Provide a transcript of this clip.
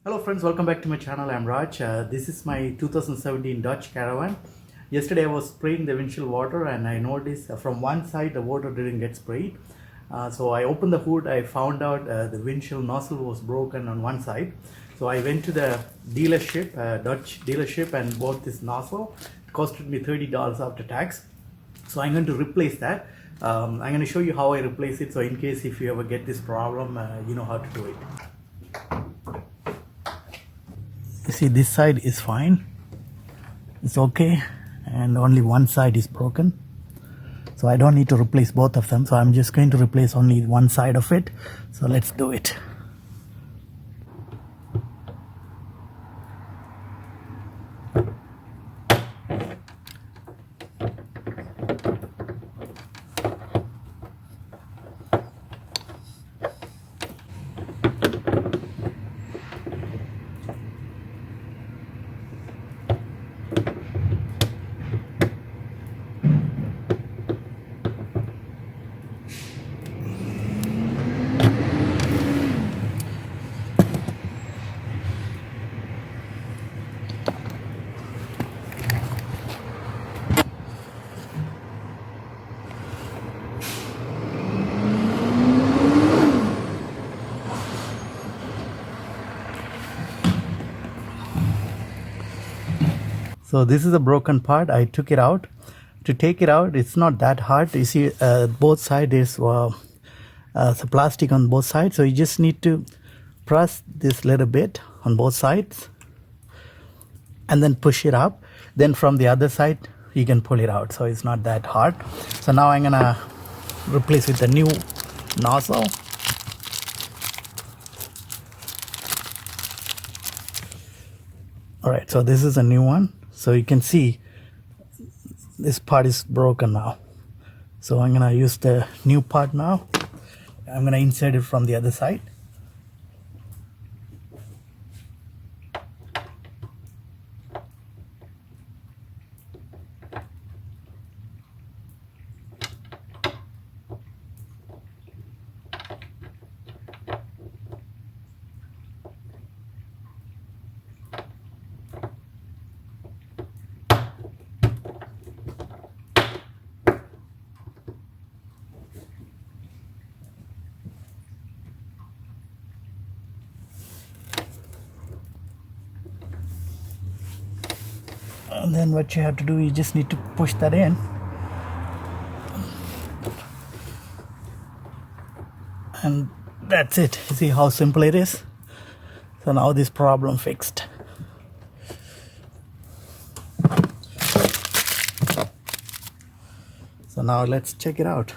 Hello friends, welcome back to my channel. I'm Raj. This is my 2017 Dodge Caravan. Yesterday I was spraying the windshield water and I noticed from one side the water didn't get sprayed. So I opened the hood, I found out the windshield nozzle was broken on one side. So I went to the dealership, Dodge dealership, and bought this nozzle. It costed me $30 after tax. So I'm going to replace that. I'm going to show you how I replace it, so in case if you ever get this problem, you know how to do it. You see, this side is fine, it's okay, and only one side is broken, so I don't need to replace both of them. So I'm just going to replace only one side of it. So let's do it. So this is a broken part. I took it out. To take it out, it's not that hard. You see, both sides is the plastic on both sides. So you just need to press this little bit on both sides and then push it up. Then from the other side, you can pull it out. So it's not that hard. So now I'm gonna replace with the new nozzle. All right, so this is a new one. So you can see this part is broken now. So I'm gonna use the new part now. I'm gonna insert it from the other side. And then what you have to do, you just need to push that in. And that's it. You see how simple it is? So now this problem fixed. So now let's check it out.